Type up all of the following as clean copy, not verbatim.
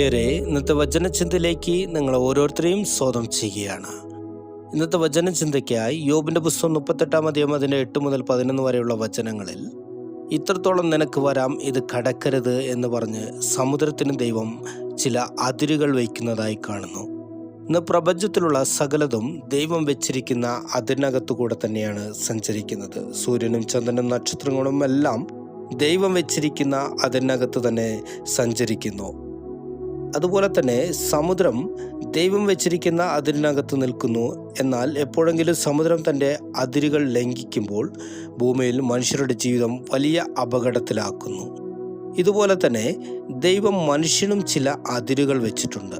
പ്രിയരെ, ഇന്നത്തെ വചനചിന്തയിലേക്ക് നിങ്ങൾ ഓരോരുത്തരെയും സ്വാഗതം ചെയ്യുകയാണ്. ഇന്നത്തെ വചനചിന്തയ്ക്കായി യോബിന്റെ പുസ്തകം 38-ാം അധ്യായം അതിൻ്റെ 8 മുതൽ 11 വരെയുള്ള വചനങ്ങളിൽ ഇത്രത്തോളം നിനക്ക് വരാം, ഇത് കടക്കരുത് എന്ന് പറഞ്ഞ് സമുദ്രത്തിന് ദൈവം ചില അതിരുകൾ വയ്ക്കുന്നതായി കാണുന്നു. ഇന്ന് പ്രപഞ്ചത്തിലുള്ള സകലതും ദൈവം വെച്ചിരിക്കുന്ന അതിനകത്തു കൂടെ തന്നെയാണ് സഞ്ചരിക്കുന്നത്. സൂര്യനും ചന്ദ്രനും നക്ഷത്രങ്ങളും എല്ലാം ദൈവം വെച്ചിരിക്കുന്ന അതിനകത്ത് തന്നെ സഞ്ചരിക്കുന്നു. അതുപോലെ തന്നെ സമുദ്രം ദൈവം വെച്ചിരിക്കുന്ന അതിരിനകത്ത് നിൽക്കുന്നു. എന്നാൽ എപ്പോഴെങ്കിലും സമുദ്രം തൻ്റെ അതിരുകൾ ലംഘിക്കുമ്പോൾ ഭൂമിയിൽ മനുഷ്യരുടെ ജീവിതം വലിയ അപകടത്തിലാക്കുന്നു. ഇതുപോലെ തന്നെ ദൈവം മനുഷ്യനും ചില അതിരുകൾ വെച്ചിട്ടുണ്ട്.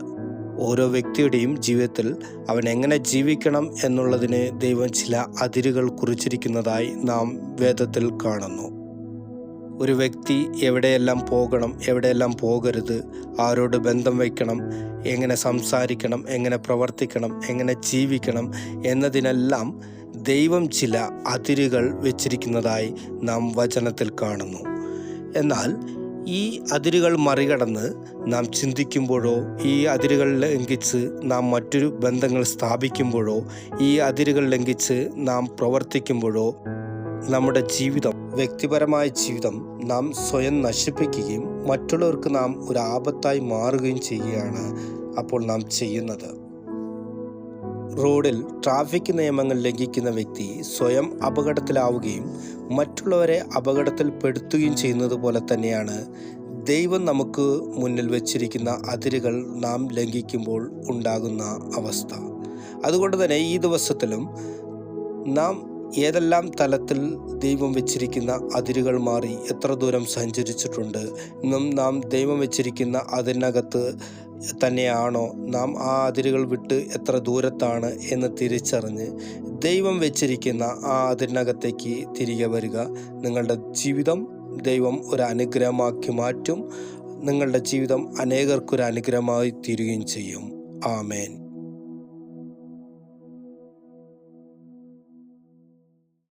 ഓരോ വ്യക്തിയുടെയും ജീവിതത്തിൽ അവൻ എങ്ങനെ ജീവിക്കണം എന്നുള്ളതിന് ദൈവം ചില അതിരുകൾ കുറിച്ചിരിക്കുന്നതായി നാം വേദത്തിൽ കാണുന്നു. ഒരു വ്യക്തി എവിടെയെല്ലാം പോകണം, എവിടെയെല്ലാം പോകരുത്, ആരോട് ബന്ധം വയ്ക്കണം, എങ്ങനെ സംസാരിക്കണം, എങ്ങനെ പ്രവർത്തിക്കണം, എങ്ങനെ ജീവിക്കണം എന്നതിനെല്ലാം ദൈവം ചില അതിരുകൾ വെച്ചിരിക്കുന്നതായി നാം വചനത്തിൽ കാണുന്നു. എന്നാൽ ഈ അതിരുകൾ മറികടന്ന് നാം ചിന്തിക്കുമ്പോഴോ, ഈ അതിരുകൾ ലംഘിച്ച് നാം മറ്റൊരു ബന്ധങ്ങൾ സ്ഥാപിക്കുമ്പോഴോ, ഈ അതിരുകൾ ലംഘിച്ച് നാം പ്രവർത്തിക്കുമ്പോഴോ നമ്മുടെ ജീവിതം, വ്യക്തിപരമായ ജീവിതം നാം സ്വയം നശിപ്പിക്കുകയും മറ്റുള്ളവർക്ക് നാം ഒരു ആപത്തായി മാറുകയും ചെയ്യുകയാണ് അപ്പോൾ നാം ചെയ്യുന്നത്. റോഡിൽ ട്രാഫിക് നിയമങ്ങൾ ലംഘിക്കുന്ന വ്യക്തി സ്വയം അപകടത്തിലാവുകയും മറ്റുള്ളവരെ അപകടത്തിൽപ്പെടുത്തുകയും ചെയ്യുന്നത് പോലെ തന്നെയാണ് ദൈവം നമുക്ക് മുന്നിൽ വച്ചിരിക്കുന്ന അതിരുകൾ നാം ലംഘിക്കുമ്പോൾ ഉണ്ടാകുന്ന അവസ്ഥ. അതുകൊണ്ട് തന്നെ ഈ ദിവസത്തിലും നാം ഏതെല്ലാം തലത്തിൽ ദൈവം വെച്ചിരിക്കുന്ന അതിരുകൾ മാറി എത്ര ദൂരം സഞ്ചരിച്ചിട്ടുണ്ട്, ഇന്നും നാം ദൈവം വെച്ചിരിക്കുന്ന അതിനകത്ത് തന്നെയാണോ, നാം ആ അതിരുകൾ വിട്ട് എത്ര ദൂരത്താണ് എന്ന് തിരിച്ചറിഞ്ഞ് ദൈവം വെച്ചിരിക്കുന്ന ആ അതിനകത്തേക്ക് തിരികെ വരിക. നിങ്ങളുടെ ജീവിതം ദൈവം ഒരു അനുഗ്രഹമാക്കി മാറ്റും. നിങ്ങളുടെ ജീവിതം അനേകർക്കൊരു അനുഗ്രഹമായി തീരുകയും ചെയ്യും. ആമേൻ.